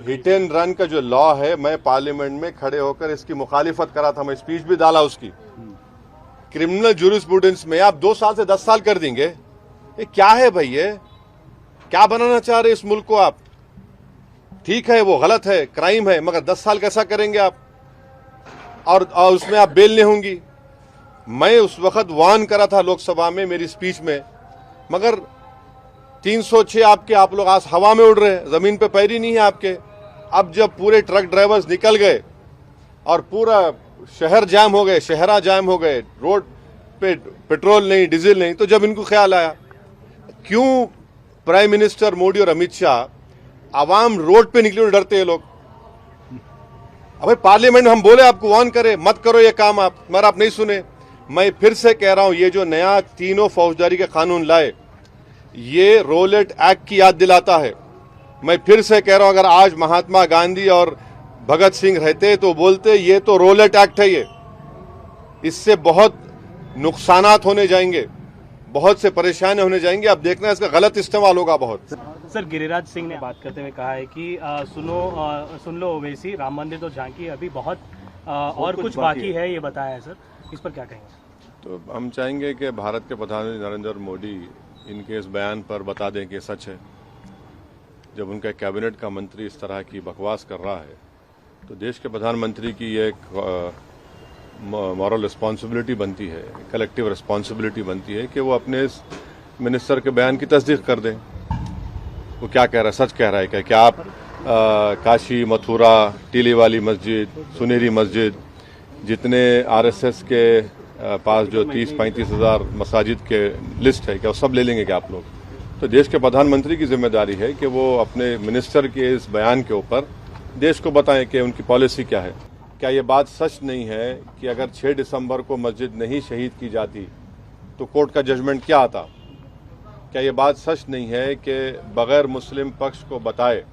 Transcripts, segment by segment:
Hit and run का जो law है, मैं पार्लियामेंट में खड़े होकर इसकी मुखालिफत करा था, मैं स्पीच भी डाला उसकी। क्रिमिनल जूरिस्प्रूडेंस में आप 2 साल से 10 साल कर देंगे, ये क्या है भाई? ये क्या बनाना चाह रहे इस मुल्क को आप? ठीक है, वो गलत है, क्राइम है, मगर 10 साल कैसा करेंगे आप? और उसमें आप बेल नहीं होंगी। मैं उस वक्त वार्न करा था लोकसभा में मेरी स्पीच में, मगर 306 आपके, आप लोग आज हवा में उड़ रहे हैं, जमीन पे पैर ही नहीं है आपके। अब जब पूरे ट्रक ड्राइवर्स निकल गए और पूरा शहर जाम हो गए, शहरा जाम हो गए, रोड पे पेट्रोल नहीं, डीजल नहीं, तो जब इनको ख्याल आया, क्यों प्राइम मिनिस्टर मोदी और अमित शाह आवाम रोड पे निकले डरते हैं लोग? अबे पार्लियामेंट में हम बोले आपको वार्न करे, मत करो ये काम आप, मगर आप नहीं सुने। मैं फिर से कह रहा हूं, ये जो नया तीनों फौजदारी के कानून लाए, ये रोलेट एक्ट की याद दिलाता है। मैं फिर से कह रहा हूं, अगर आज महात्मा गांधी और भगत सिंह रहते तो बोलते ये तो रोलेट एक्ट है, ये इससे बहुत नुकसानात होने जाएंगे, बहुत से परेशानी होने जाएंगे। अब देखना इसका गलत इस्तेमाल होगा बहुत। सर, गिरिराज सिंह ने बात करते हुए कहा है कि सुन लो ओवैसी, राम मंदिर तो झांकी, अभी बहुत और कुछ बाकी है, ये बताया है सर, इस पर क्या कहेंगे? तो हम चाहेंगे कि भारत के प्रधानमंत्री नरेंद्र मोदी इनके इस बयान पर बता दें कि सच है। जब उनका कैबिनेट का मंत्री इस तरह की बकवास कर रहा है, तो देश के प्रधानमंत्री की एक मॉरल रिस्पॉन्सिबिलिटी बनती है, कलेक्टिव रिस्पॉन्सिबिलिटी बनती है कि वो अपने इस मिनिस्टर के बयान की तस्दीक कर दें। वो क्या कह रहा है, सच कह रहा है क्या? आप काशी, मथुरा, टीली वाली मस्जिद, सुनहरी मस्जिद, जितने आरएसएस के पास जो 30-35 हज़ार मसाजिद के लिस्ट है, क्या वो सब ले लेंगे क्या आप लोग? तो देश के प्रधानमंत्री की जिम्मेदारी है कि वो अपने मिनिस्टर के इस बयान के ऊपर देश को बताएं कि उनकी पॉलिसी क्या है। क्या ये बात सच नहीं है कि अगर 6 दिसंबर को मस्जिद नहीं शहीद की जाती तो कोर्ट का जजमेंट क्या आता? क्या ये बात सच नहीं है कि बगैर मुस्लिम पक्ष को बताए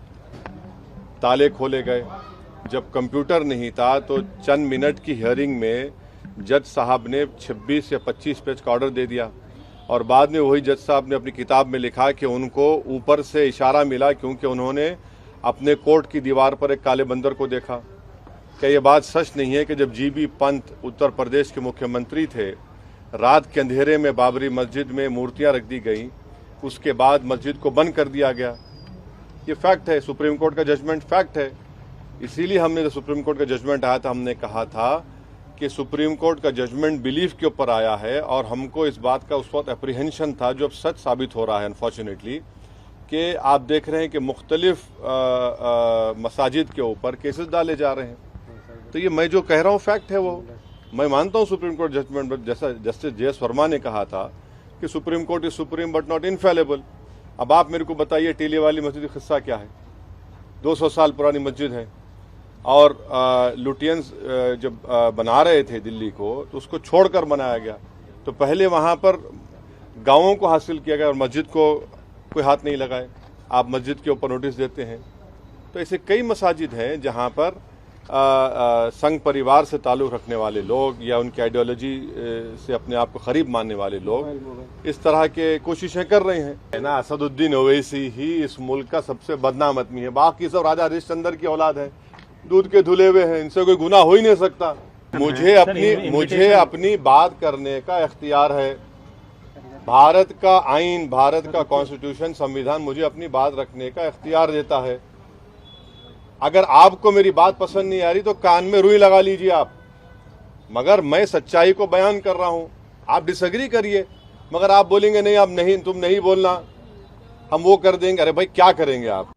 ताले खोले गए? जब कंप्यूटर नहीं था तो चंद मिनट की हियरिंग में जज साहब ने 26 या 25 पेज का ऑर्डर दे दिया, और बाद में वही जज साहब ने अपनी किताब में लिखा कि उनको ऊपर से इशारा मिला क्योंकि उन्होंने अपने कोर्ट की दीवार पर एक काले बंदर को देखा। क्या ये बात सच नहीं है कि जब जीबी पंत उत्तर प्रदेश के मुख्यमंत्री थे, रात के अंधेरे में बाबरी मस्जिद में मूर्तियां रख दी गई, उसके बाद मस्जिद को बंद कर दिया गया? ये फैक्ट है, सुप्रीम कोर्ट का जजमेंट फैक्ट है। इसीलिए हमने जब सुप्रीम कोर्ट का जजमेंट आया था, हमने कहा था कि सुप्रीम कोर्ट का जजमेंट बिलीफ के ऊपर आया है, और हमको इस बात का उस वक्त एप्रीहेंशन था, जो अब सच साबित हो रहा है अनफॉर्चुनेटली, कि आप देख रहे हैं कि मुख्तलिफ मसाजिद के ऊपर केसेस डाले जा रहे हैं। तो ये मैं जो कह रहा हूँ फैक्ट है, वो मैं मानता हूँ सुप्रीम कोर्ट जजमेंट, जैसा जस्टिस जे.एस. वर्मा ने कहा था कि supreme court is supreme but not infallible. अब आप मेरे को बताइए, टीले वाली मस्जिद का किस्सा क्या है? 200 साल पुरानी मस्जिद है, और लुटियंस जब बना रहे थे दिल्ली को, तो उसको छोड़कर बनाया गया। तो पहले वहाँ पर गांवों को हासिल किया गया और मस्जिद को कोई हाथ नहीं लगाए। आप मस्जिद के ऊपर नोटिस देते हैं। तो ऐसे कई मसाजिद हैं जहाँ पर संघ परिवार से ताल्लुक़ रखने वाले लोग या उनकी आइडियोलॉजी से अपने आप को करीब मानने वाले लोग इस तरह के कोशिशें कर रहे हैं ना। असदुद्दीन ओवैसी ही इस मुल्क का सबसे बदनाम आदमी है, बाकी सब राजा हरिश्चंद्र की औलाद है, दूध के धुले हुए हैं, इनसे कोई गुनाह हो ही नहीं सकता। मुझे अपनी बात करने का इख्तियार है। भारत का आइन, भारत का कॉन्स्टिट्यूशन, संविधान मुझे अपनी बात रखने का इख्तियार देता है। अगर आपको मेरी बात पसंद नहीं आ रही तो कान में रुई लगा लीजिए आप, मगर मैं सच्चाई को बयान कर रहा हूं। आप डिसएग्री करिए, मगर आप बोलेंगे नहीं, अब नहीं, तुम नहीं बोलना, हम वो कर देंगे। अरे भाई क्या करेंगे आप?